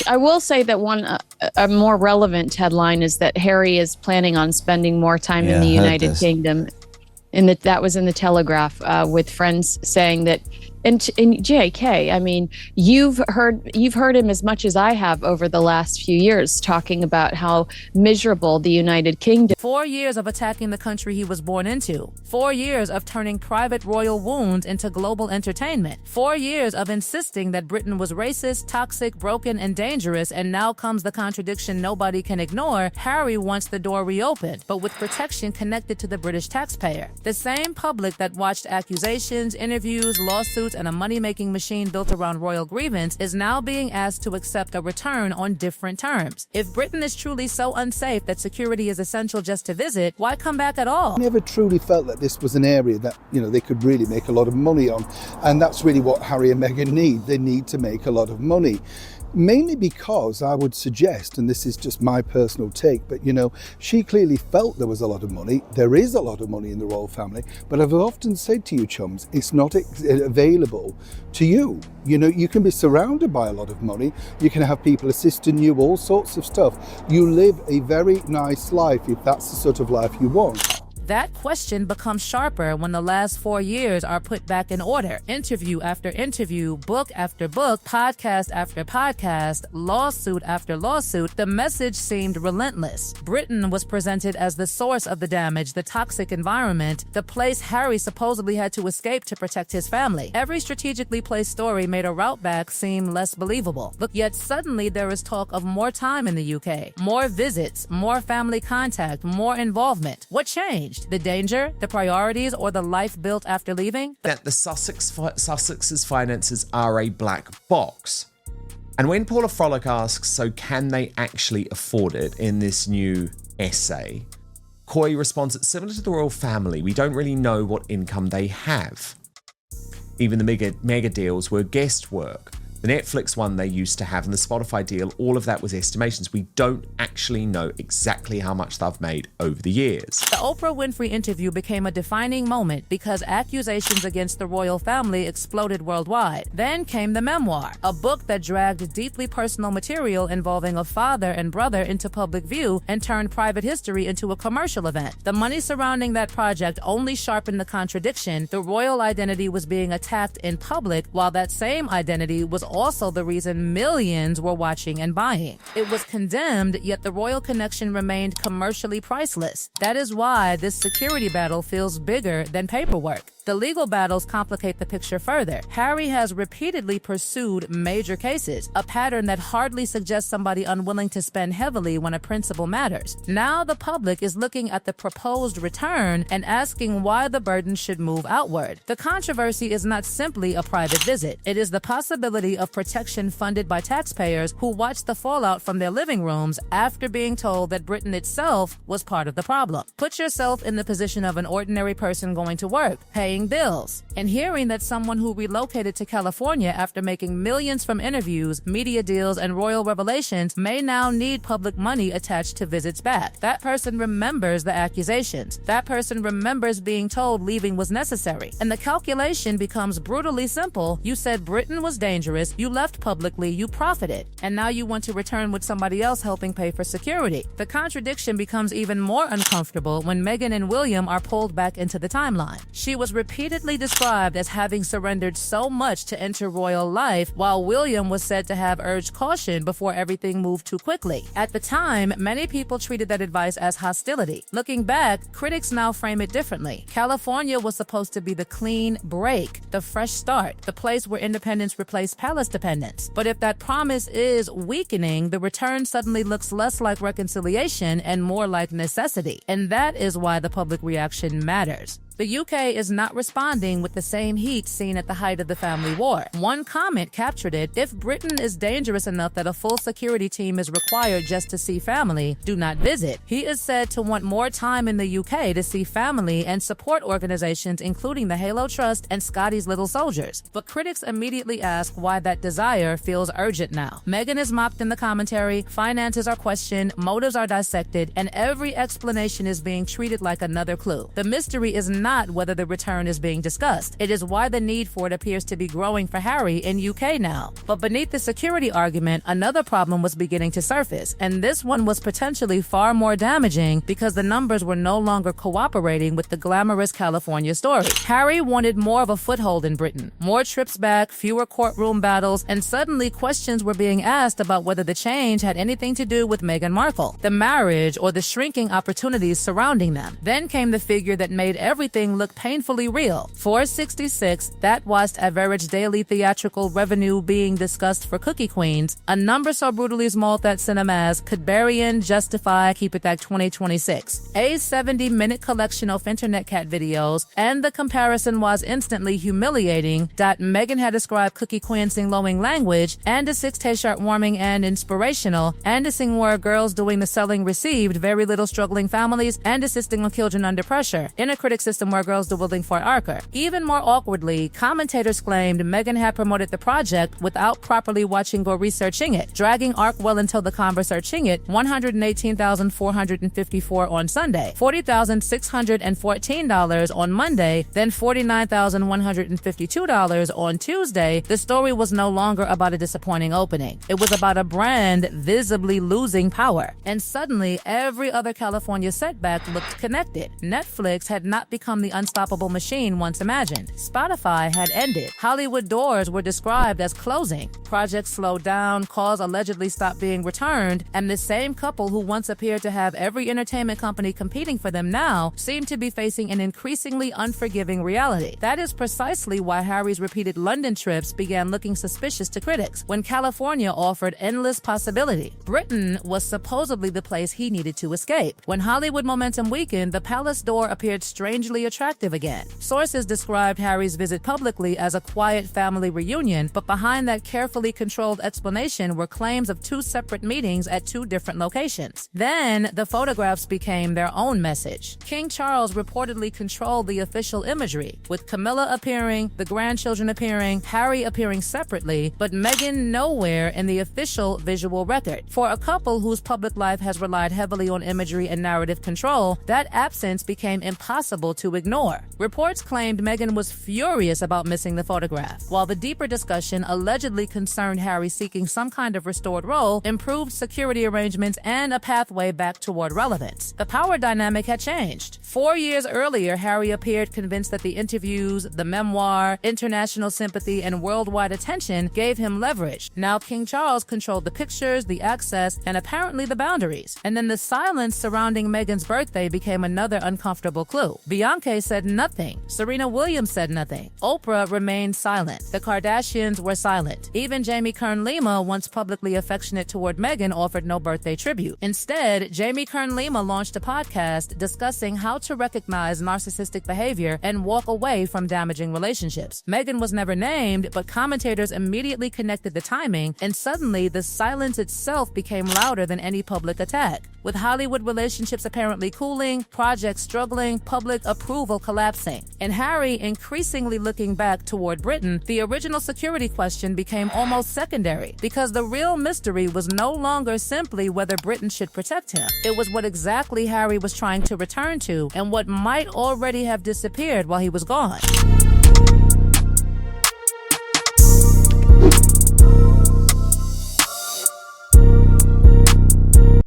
I will say that a more relevant headline is that Harry is planning on spending more time in the United Kingdom. And that was in the Telegraph, with friends saying that. And JK, I mean, you've heard him as much as I have over the last few years talking about how miserable the United Kingdom. 4 years of attacking the country he was born into. 4 years of turning private royal wounds into global entertainment. 4 years of insisting that Britain was racist, toxic, broken, and dangerous, and now comes the contradiction nobody can ignore. Harry wants the door reopened, but with protection connected to the British taxpayer. The same public that watched accusations, interviews, lawsuits, and a money-making machine built around royal grievance is now being asked to accept a return on different terms. If Britain is truly so unsafe that security is essential just to visit, why come back at all? I never truly felt that this was an area that, they could really make a lot of money on. And that's really what Harry and Meghan need. They need to make a lot of money. Mainly because I would suggest, and this is just my personal take, but she clearly felt there was a lot of money. There is a lot of money in the royal family, but I've often said to you, chums, it's not available to you. You can be surrounded by a lot of money. You can have people assisting you, all sorts of stuff. You live a very nice life if that's the sort of life you want. That question becomes sharper when the last 4 years are put back in order. Interview after interview, book after book, podcast after podcast, lawsuit after lawsuit, the message seemed relentless. Britain was presented as the source of the damage, the toxic environment, the place Harry supposedly had to escape to protect his family. Every strategically placed story made a route back seem less believable. But yet suddenly there is talk of more time in the UK, more visits, more family contact, more involvement. What changed? The danger, the priorities, or the life built after leaving? That the Sussexes' finances are a black box. And when Paula Frolic asks, so can they actually afford it in this new essay, Coy responds, it's similar to the royal family. We don't really know what income they have. Even the mega deals were guest work. The Netflix one they used to have and the Spotify deal, all of that was estimations. We don't actually know exactly how much they've made over the years. The Oprah Winfrey interview became a defining moment because accusations against the royal family exploded worldwide. Then came the memoir, a book that dragged deeply personal material involving a father and brother into public view and turned private history into a commercial event. The money surrounding that project only sharpened the contradiction. The royal identity was being attacked in public, while that same identity was also the reason millions were watching and buying. It was condemned, yet the royal connection remained commercially priceless. That is why this security battle feels bigger than paperwork. The legal battles complicate the picture further. Harry has repeatedly pursued major cases, a pattern that hardly suggests somebody unwilling to spend heavily when a principle matters. Now the public is looking at the proposed return and asking why the burden should move outward. The controversy is not simply a private visit. It is the possibility of protection funded by taxpayers who watched the fallout from their living rooms after being told that Britain itself was part of the problem. Put yourself in the position of an ordinary person going to work, paying bills, and hearing that someone who relocated to California after making millions from interviews, media deals, and royal revelations may now need public money attached to visits back. That person remembers the accusations. That person remembers being told leaving was necessary. And the calculation becomes brutally simple. You said Britain was dangerous, you left publicly, you profited, and now you want to return with somebody else helping pay for security. The contradiction becomes even more uncomfortable when Meghan and William are pulled back into the timeline. She was repeatedly described as having surrendered so much to enter royal life, while William was said to have urged caution before everything moved too quickly. At the time, many people treated that advice as hostility. Looking back, critics now frame it differently. California was supposed to be the clean break, the fresh start, the place where independence replaced palace dependence. But if that promise is weakening, the return suddenly looks less like reconciliation and more like necessity. And that is why the public reaction matters. The UK is not responding with the same heat seen at the height of the family war. One comment captured it: if Britain is dangerous enough that a full security team is required just to see family, do not visit. He is said to want more time in the UK to see family and support organizations including the Halo Trust and Scotty's Little Soldiers. But critics immediately ask why that desire feels urgent now. Meghan is mocked in the commentary, finances are questioned, motives are dissected, and every explanation is being treated like another clue. The mystery is not not whether the return is being discussed. It is why the need for it appears to be growing for Harry in UK now. But beneath the security argument, another problem was beginning to surface, and this one was potentially far more damaging because the numbers were no longer cooperating with the glamorous California story. Harry wanted more of a foothold in Britain, more trips back, fewer courtroom battles, and suddenly questions were being asked about whether the change had anything to do with Meghan Markle, the marriage, or the shrinking opportunities surrounding them. Then came the figure that made everything look painfully real. 466, that was average daily theatrical revenue being discussed for Cookie Queens, a number so brutally small that cinemas could bury in, justify, keep it that 2026. A 70-minute collection of internet cat videos, and the comparison was instantly humiliating. Meghan had described Cookie Queen sing lowing language, and the 6 t-shirt warming and inspirational, and the sing where girls doing the selling received very little struggling families, and assisting on children under pressure, in a critic system where girls do willing for Arker. Even more awkwardly, commentators claimed Meghan had promoted the project without properly watching or researching it, dragging Ark well until the converse searching it, 118,454 on Sunday, $40,614 on Monday, then $49,152 on Tuesday. The story was no longer about a disappointing opening. It was about a brand visibly losing power. And suddenly, every other California setback looked connected. Netflix had not become the unstoppable machine once imagined. Spotify had ended. Hollywood doors were described as closing. Projects slowed down, calls allegedly stopped being returned, and the same couple who once appeared to have every entertainment company competing for them now seemed to be facing an increasingly unforgiving reality. That is precisely why Harry's repeated London trips began looking suspicious to critics, when California offered endless possibility. Britain was supposedly the place he needed to escape. When Hollywood momentum weakened, the palace door appeared strangely attractive again. Sources described Harry's visit publicly as a quiet family reunion, but behind that carefully controlled explanation were claims of 2 separate meetings at 2 different locations. Then, the photographs became their own message. King Charles reportedly controlled the official imagery, with Camilla appearing, the grandchildren appearing, Harry appearing separately, but Meghan nowhere in the official visual record. For a couple whose public life has relied heavily on imagery and narrative control, that absence became impossible to ignore. Reports claimed Meghan was furious about missing the photograph, while the deeper discussion allegedly concerned Harry seeking some kind of restored role, improved security arrangements, and a pathway back toward relevance. The power dynamic had changed. 4 years earlier, Harry appeared convinced that the interviews, the memoir, international sympathy, and worldwide attention gave him leverage. Now King Charles controlled the pictures, the access, and apparently the boundaries. And then the silence surrounding Meghan's birthday became another uncomfortable clue. Beyoncé said nothing. Serena Williams said nothing. Oprah remained silent. The Kardashians were silent. Even Jamie Kern-Lima, once publicly affectionate toward Meghan, offered no birthday tribute. Instead, Jamie Kern-Lima launched a podcast discussing how to recognize narcissistic behavior and walk away from damaging relationships. Meghan was never named, but commentators immediately connected the timing, and suddenly the silence itself became louder than any public attack. With Hollywood relationships apparently cooling, projects struggling, public approval collapsing, and Harry increasingly looking back toward Britain, the original security question became almost secondary, because the real mystery was no longer simply whether Britain should protect him. It was what exactly Harry was trying to return to, and what might already have disappeared while he was gone.